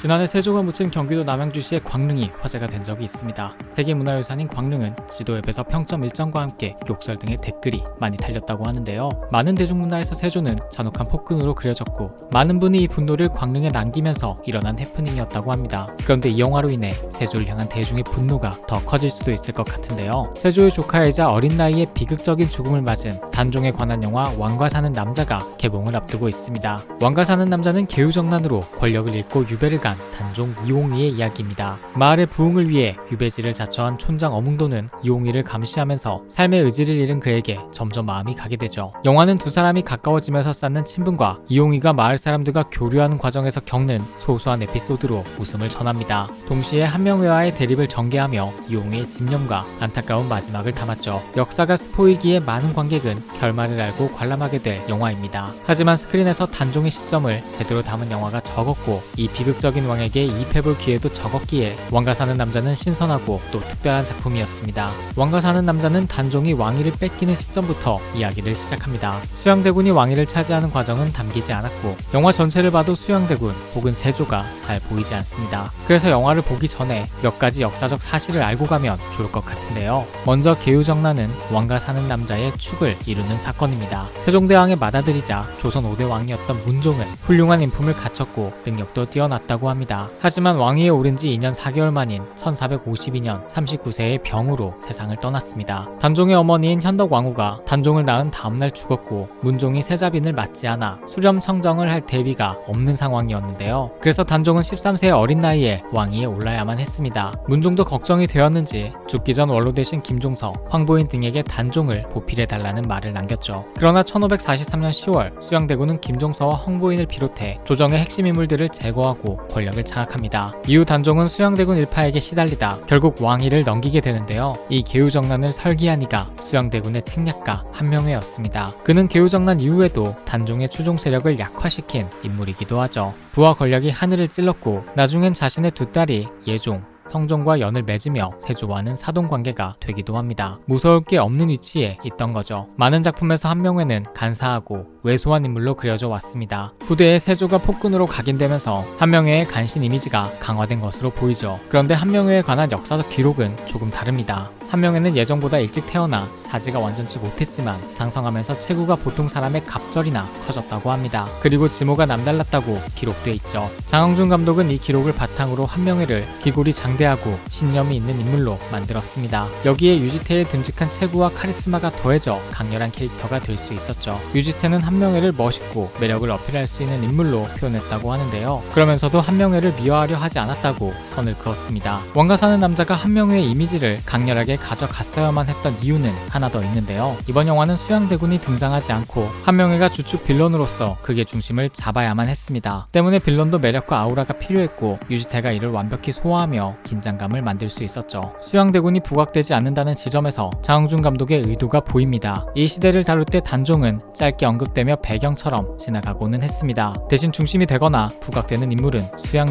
지난해 세조가 묻힌 경기도 남양주시의 광릉이 화제가 된 적이 있습니다. 세계문화유산인 광릉은 지도 앱에서 평점 일정과 함께 욕설 등의 댓글이 많이 달렸다고 하는데요. 많은 대중문화에서 세조는 잔혹한 폭군으로 그려졌고 많은 분이 이 분노를 광릉에 남기면서 일어난 해프닝이었다고 합니다. 그런데 이 영화로 인해 세조를 향한 대중의 분노가 더 커질 수도 있을 것 같은데요. 세조의 조카이자 어린 나이에 비극적인 죽음을 맞은 단종에 관한 영화 왕과 사는 남자가 개봉을 앞두고 있습니다. 왕과 사는 남자는 계우정난으로 권력을 잃고 유배를 간 단종 이홍희의 이야기입니다. 마을의 부흥을 위해 유배지를 자처한 촌장 어몽도는 이홍희를 감시하면서 삶의 의지를 잃은 그에게 점점 마음이 가게 되죠. 영화는 두 사람이 가까워지면서 쌓는 친분과 이홍희가 마을 사람들과 교류하는 과정에서 겪는 소소한 에피소드로 웃음을 전합니다. 동시에 한명회와의 대립을 전개하며 이홍희의 집념과 안타까운 마지막을 담았죠. 역사가 스포이기에 많은 관객은 결말을 알고 관람하게 될 영화입니다. 하지만 스크린에서 단종의 시점을 제대로 담은 영화가 적었고 이 비극적인 왕에게 이입해볼 기회도 적었기에 왕과 사는 남자는 신선하고 또 특별한 작품이었습니다. 왕과 사는 남자는 단종이 왕위를 뺏기는 시점부터 이야기를 시작합니다. 수양대군이 왕위를 차지하는 과정은 담기지 않았고 영화 전체를 봐도 수양대군 혹은 세조가 잘 보이지 않습니다. 그래서 영화를 보기 전에 몇 가지 역사적 사실을 알고 가면 좋을 것 같은데요. 먼저 계우정난은 왕과 사는 남자의 축을 이루는 사건입니다. 세종대왕의 맏아들이자 조선 5대 왕이었던 문종은 훌륭한 인품을 갖췄고 능력도 뛰어났다고 합니다. 하지만 왕위에 오른 지 2년 4개월 만인 1452년 39세의 병으로 세상을 떠났습니다. 단종의 어머니인 현덕왕후가 단종을 낳은 다음날 죽었고 문종이 세자빈을 맞지 않아 수렴청정을 할 대비가 없는 상황이었는데요. 그래서 단종은 13세의 어린 나이에 왕위에 올라야만 했습니다. 문종도 걱정이 되었는지 죽기 전 원로 대신 김종서, 황보인 등에게 단종을 보필해달라는 말을 남겼죠. 그러나 1543년 10월 수양대군은 김종서와 황보인을 비롯해 조정의 핵심 인물들을 제거하고 권력을 장악합니다. 이후 단종은 수양대군 일파에게 시달리다 결국 왕위를 넘기게 되는데요. 이 계우정난을 설계한 이가 수양대군의 책략가 한명회였습니다. 그는 계우정난 이후에도 단종의 추종 세력을 약화시킨 인물이기도 하죠. 부와 권력이 하늘을 찔렀고 나중엔 자신의 두 딸이 예종, 성종과 연을 맺으며 세조와는 사돈관계가 되기도 합니다. 무서울 게 없는 위치에 있던 거죠. 많은 작품에서 한명회는 간사하고 왜소한 인물로 그려져 왔습니다. 후대에 세조가 폭군으로 각인되면서 한명회의 간신 이미지가 강화된 것으로 보이죠. 그런데 한명회에 관한 역사적 기록은 조금 다릅니다. 한명회는 예정보다 일찍 태어나 사지가 완전치 못했지만 장성하면서 체구가 보통 사람의 갑절이나 커졌다고 합니다. 그리고 지모가 남달랐다고 기록돼 있죠. 장항준 감독은 이 기록을 바탕으로 한명회를 기골이 장대하고 신념이 있는 인물로 만들었습니다. 여기에 유지태의 듬직한 체구와 카리스마가 더해져 강렬한 캐릭터가 될 수 있었죠. 유지태는 한명회를 멋있고 매력을 어필할 수 있는 인물로 표현했다고 하는데요. 그러면서도 한명회를 미화하려 하지 않았다고 선을 그었습니다. 왕과 사는 남자가 한명회의 이미지를 강렬하게 가져갔어야만 했던 이유는 하나 더 있는데요. 이번 영화는 수양대군이 등장하지 않고 한명회가 주축 빌런으로서 극의 중심을 잡아야만 했습니다. 때문에 빌런도 매력과 아우라가 필요했고 유지태가 이를 완벽히 소화하며 긴장감을 만들 수 있었죠. 수양대군이 부각되지 않는다는 지점에서 장항준 감독의 의도가 보입니다. 이 시대를 다룰 때 단종은 짧게 언급되며 배경처럼 지나가고는 했습니다. 대신 중심이 되거나 부각되는 인물은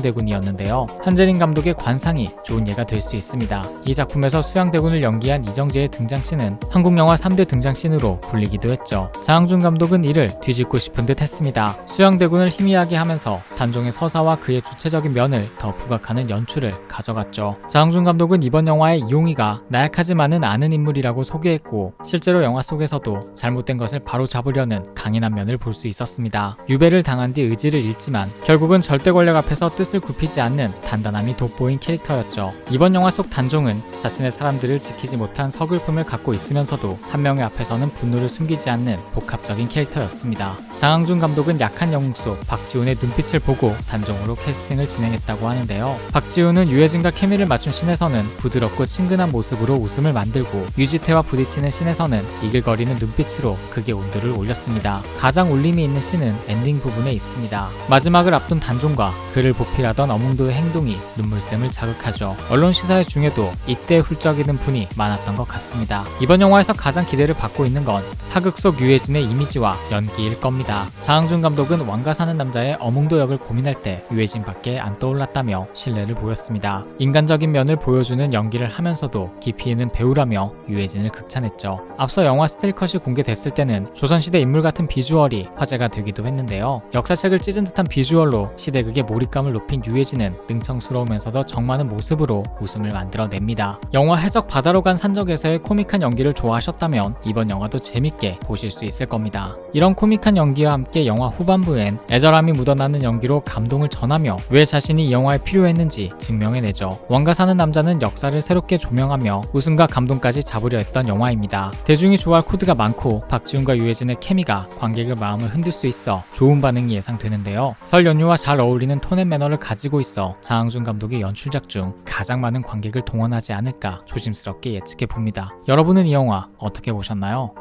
수양대군이었는데요. 한재린 감독의 관상이 좋은 예가 될 수 있습니다. 이 작품에서 수양대군을 연기한 이정재의 등장씬은 한국 영화 3대 등장씬으로 불리기도 했죠. 장항준 감독은 이를 뒤집고 싶은 듯 했습니다. 수양대군을 희미하게 하면서 단종의 서사와 그의 주체적인 면을 더 부각하는 연출을 가져갔죠. 장항준 감독은 이번 영화의 이홍희가 나약하지만은 아는 인물이라고 소개했고 실제로 영화 속에서도 잘못된 것을 바로 잡으려는 강인한 면을 볼 수 있었습니다. 유배를 당한 뒤 의지를 잃지만 결국은 절대 권력 앞에서 뜻을 굽히지 않는 단단함이 돋보인 캐릭터였죠. 이번 영화 속 단종은 자신의 사람들을 지키지 못한 서글픔을 갖고 있으면서도 한명회 앞에서는 분노를 숨기지 않는 복합적인 캐릭터였습니다. 장항준 감독은 약한 영웅 속 박지훈의 눈빛을 보고 단종으로 캐스팅을 진행했다고 하는데요. 박지훈은 유해진과 케미를 맞춘 씬에서는 부드럽고 친근한 모습으로 웃음을 만들고 유지태와 부딪히는 씬에서는 이글거리는 눈빛으로 극의 온도를 올렸습니다. 가장 울림이 있는 씬은 엔딩 부분에 있습니다. 마지막을 앞둔 단종과 그를 보필하던 어몽도의 행동이 눈물샘을 자극하죠. 언론 시사회 중에도 이때 훌쩍이는 분위기 분이 많았던 것 같습니다. 이번 영화에서 가장 기대를 받고 있는 건 사극 속 유해진의 이미지와 연기일 겁니다. 장항준 감독은 왕가 사는 남자의 어몽도 역을 고민할 때 유해진밖에 안 떠올랐다며 신뢰를 보였습니다. 인간적인 면을 보여주는 연기를 하면서도 깊이 있는 배우라며 유해진을 극찬했죠. 앞서 영화 스틸컷이 공개됐을 때는 조선시대 인물 같은 비주얼이 화제가 되기도 했는데요. 역사책을 찢은 듯한 비주얼로 시대극의 몰입감을 높인 유해진은 능청스러우면서도 정많은 모습으로 웃음을 만들어냅니다. 영화 해적 바다로 간 산적에서의 코믹한 연기를 좋아하셨다면 이번 영화도 재밌게 보실 수 있을 겁니다. 이런 코믹한 연기와 함께 영화 후반부엔 애절함이 묻어나는 연기로 감동을 전하며 왜 자신이 이 영화에 필요했는지 증명해내죠. 왕가 사는 남자는 역사를 새롭게 조명하며 웃음과 감동까지 잡으려 했던 영화입니다. 대중이 좋아할 코드가 많고 박지훈과 유해진의 케미가 관객의 마음을 흔들 수 있어 좋은 반응이 예상되는데요. 설 연휴와 잘 어울리는 톤 앤 매너를 가지고 있어 장항준 감독의 연출작 중 가장 많은 관객을 동원하지 않을까 조심스럽게 예측해봅니다. 여러분은 이 영화 어떻게 보셨나요?